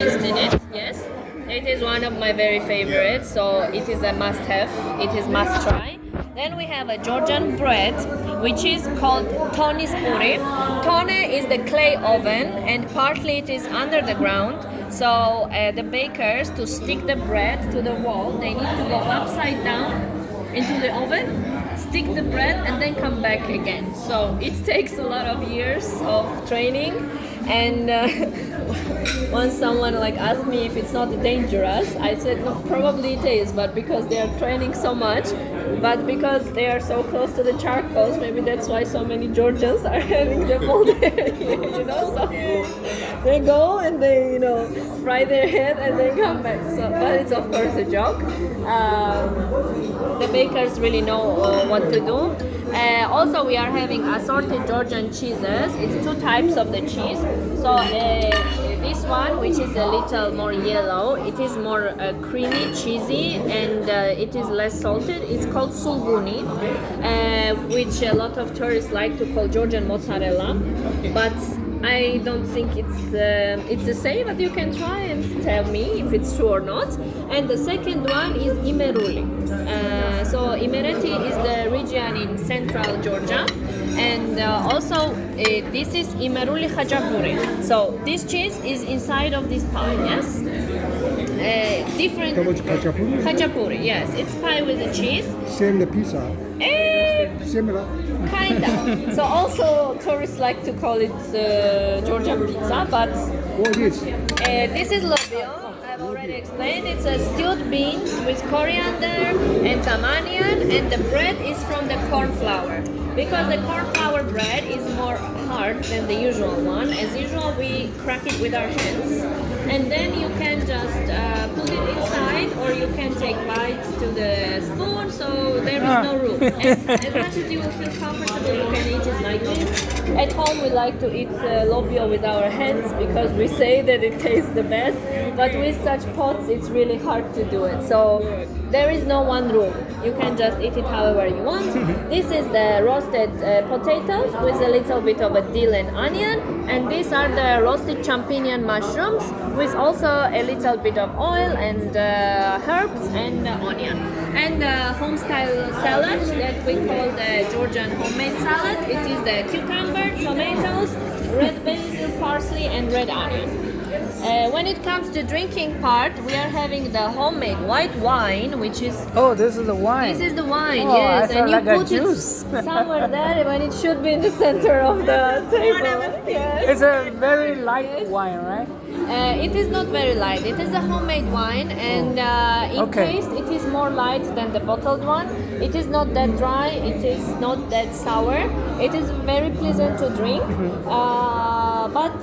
tasted it, yes. It is one of my very favorites, so it is a must-have. It is must-try. Then we have a Georgian bread, which is called tonis puri. Tone is the clay oven, and partly it is under the ground. So the bakers, to stick the bread to the wall, they need to go upside down into the oven, stick the bread, and then come back again. So it takes a lot of years of training. And once someone asked me if it's not dangerous, I said no, probably it is, but because they are training so much, but because they are so close to the charcoals, maybe that's why so many Georgians are having them all day, So they go and they, fry their head and then come back. So, but it's of course a joke. The bakers really know what to do. Also, we are having assorted Georgian cheeses. It's two types of the cheese. So this one, which is a little more yellow, it is more creamy, cheesy, and it is less salted. It's called sulbuni, which a lot of tourists like to call Georgian mozzarella. But I don't think it's the same, but you can try and tell me if it's true or not. And the second one is imeruli. So Imereti is the region in central Georgia, and also this is imeruli khajapuri. So this cheese is inside of this pie, yes. Different khajapuri, yes. It's pie with the cheese. Same the pizza. Similar. Kinda. So also tourists like to call it Georgian pizza, but What is? This is lobio. I've already explained. It's a stewed beans with coriander and some onion, and the bread is from the corn flour. Because the corn flour bread is more hard than the usual one. As usual, we crack it with our hands, and then you can just put it inside, or you can take bites to the spoon. So there is no rule. As much as you will feel comfortable, you can eat it like this. At home, we like to eat lobio with our hands because we say that it tastes the best. But with such pots, it's really hard to do it. So there is no one rule. You can just eat it however you want. This is the roasted potatoes with a little bit of a dill and onion. And these are the roasted champignon mushrooms with also a little bit of oil and herbs and onion. And home-style salad that we call the Georgian homemade salad. It is the cucumber, tomatoes, red basil, parsley, and red onion. When it comes to drinking part, we are having the homemade white wine, which is... Oh, this is the wine. This is the wine, Oh, yes. I And you thought like a put juice. it somewhere there when it should be in the center of the table. Yes. It's a very light wine, right? It is not very light. It is a homemade wine, and in Okay. taste it is more light than the bottled one. It is not that dry. It is not that sour. It is very pleasant to drink. But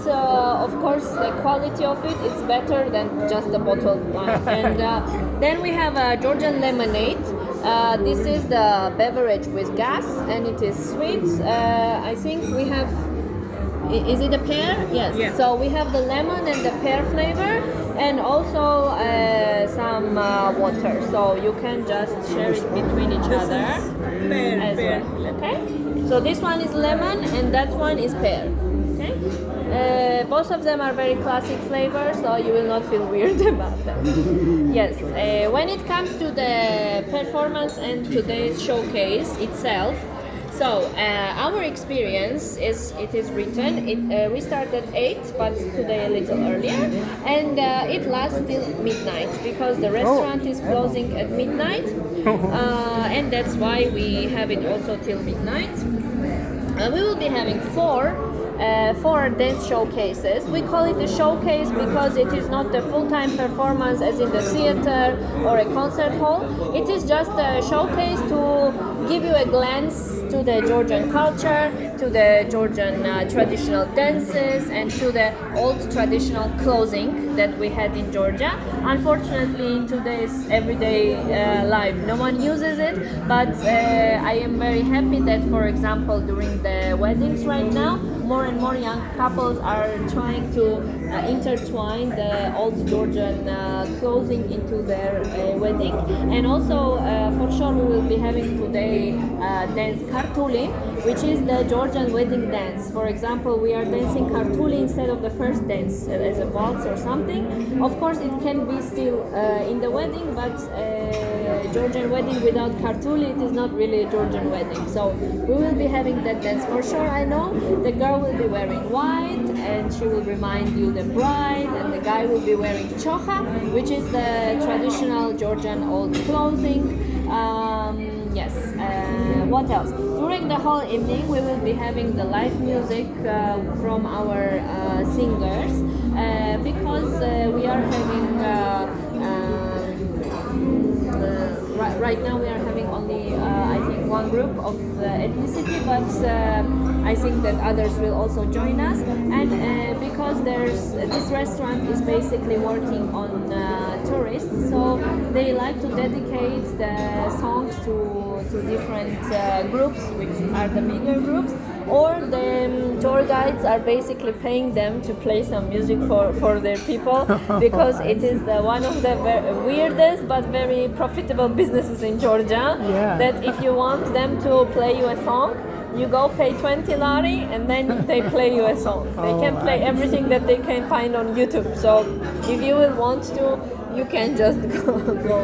of course, the quality of it is better than just the bottled wine. And then we have a Georgian lemonade. This is the beverage with gas, and it is sweet. I think we have. Is it a pear? Yes. Yeah. So we have the lemon and the pear flavor, and also some water. So you can just share it between each other as well. Okay. So this one is lemon, and that one is pear. Okay. Both of them are very classic flavors, so you will not feel weird about them. Yes. When it comes to the performance and today's showcase itself. So our experience is, it is written, we start at 8, but today a little earlier, and it lasts till midnight because the restaurant is closing at midnight, and that's why we have it also till midnight. We will be having four dance showcases. We call it a showcase because it is not a full-time performance as in the theater or a concert hall. It is just a showcase to give you a glance to the Georgian culture, to the Georgian traditional dances, and to the old traditional clothing that we had in Georgia. Unfortunately, in today's everyday life, no one uses it, but I am very happy that, for example, during the weddings right now, more and more young couples are trying to intertwine the old Georgian clothing into their wedding. And also, for sure, we will be having today dance kartuli, which is the Georgian wedding dance. For example, we are dancing kartuli instead of the first dance as a waltz or something. Of course, it can be still in the wedding, but Georgian wedding without kartuli, it is not really a Georgian wedding. So we will be having that dance for sure. I know the girl will be wearing white and she will remind you the bride, and the guy will be wearing chocha, which is the traditional Georgian old clothing. Yes. What else? During the whole evening, we will be having the live music from our singers because we are having. Right now we are having only I think one group of ethnicity, but I think that others will also join us, and because this restaurant is basically working on tourists, so they like to dedicate the songs to different groups, which are the bigger groups, or the tour guides are basically paying them to play some music for their people because it is one of the weirdest but very profitable businesses in Georgia. Yeah. That if you want them to play you a song, you go pay 20 lari and then they play you a song. They can play everything that they can find on YouTube. So if you will want to, you can just go.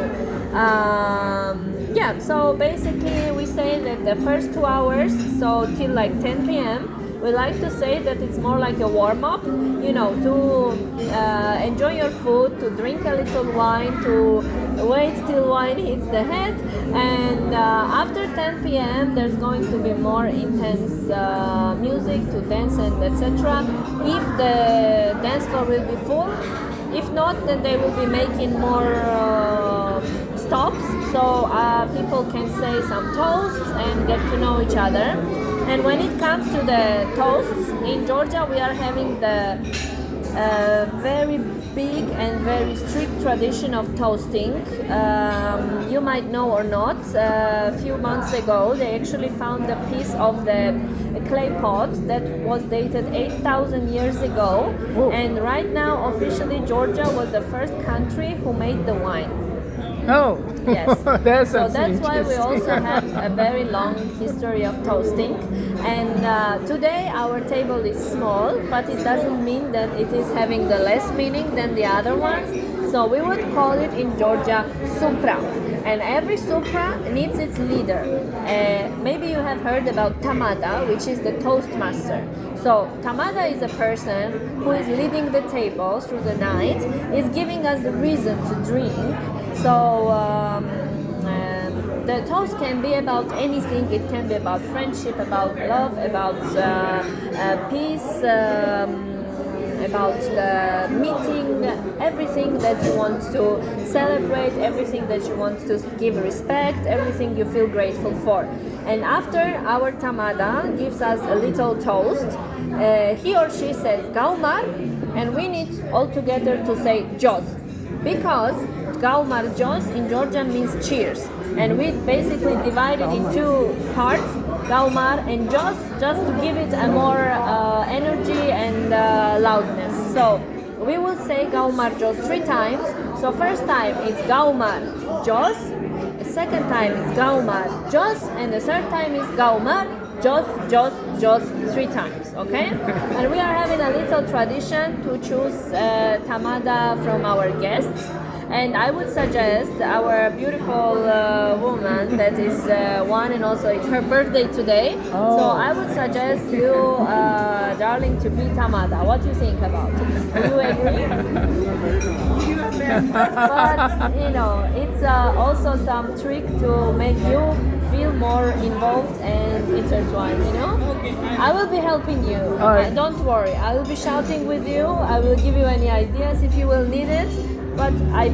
Yeah, so basically we say that the first 2 hours, so till like 10 p.m., we like to say that it's more like a warm-up, to enjoy your food, to drink a little wine, to wait till wine hits the head, and after 10 p.m. there's going to be more intense music to dance and etc. If the dance floor will be full, if not, then they will be making more stops, so people can say some toasts and get to know each other. And when it comes to the toasts, in Georgia we are having the very big and very strict tradition of toasting. You might know or not, a few months ago they actually found a piece of the clay pot that was dated 8,000 years ago. Whoa. And right now officially Georgia was the first country who made the wine. Oh, Yes. that's So that's why we also have a very long history of toasting. And today our table is small, but it doesn't mean that it is having the less meaning than the other ones. So we would call it in Georgia supra. And every supra needs its leader. Maybe you have heard about tamada, which is the toastmaster. So tamada is a person who is leading the table through the night, is giving us the reason to drink. So the toast can be about anything. It can be about friendship, about love, about peace, about the meeting, everything that you want to celebrate, everything that you want to give respect, everything you feel grateful for. And after our tamada gives us a little toast, he or she says gaumar, and we need all together to say jos, because gaumar jos in Georgian means cheers, and we basically divide it in two parts, gaumar and jos, just to give it a more energy and loudness. So we will say gaumar jos 3 times. So first time it's gaumar jos, the second time it's gaumar jos, and the third time is gaumar jos, jos, jos 3 times, okay? And we are having a little tradition to choose tamada from our guests. And I would suggest our beautiful woman that is one, and also it's her birthday today. Oh. So I would suggest you, darling, to be tamada. What do you think about it? Do you agree? But it's also some trick to make you feel more involved and intertwined. I will be helping you. Alright. Don't worry. I will be shouting with you. I will give you any ideas if you will need it. But I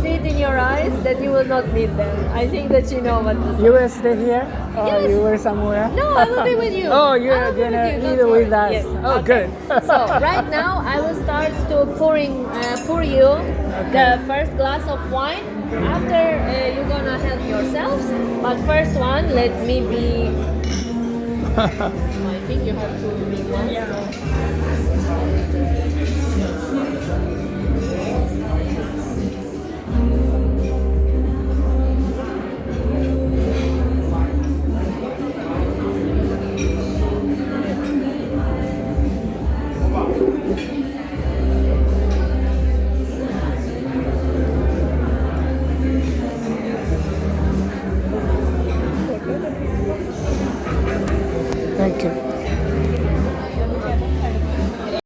see it in your eyes that you will not need them. I think that you know what to say. You will stay here or Yes. you were somewhere? No, I will be with you. Oh, I you're will be gonna with you, don't eat worry. with us. Yes. Oh, Okay. good. So right now I will start to pour you the first glass of wine. After you're gonna help yourselves. But first one, let me be. I think you have to be one. Yeah. Thank you.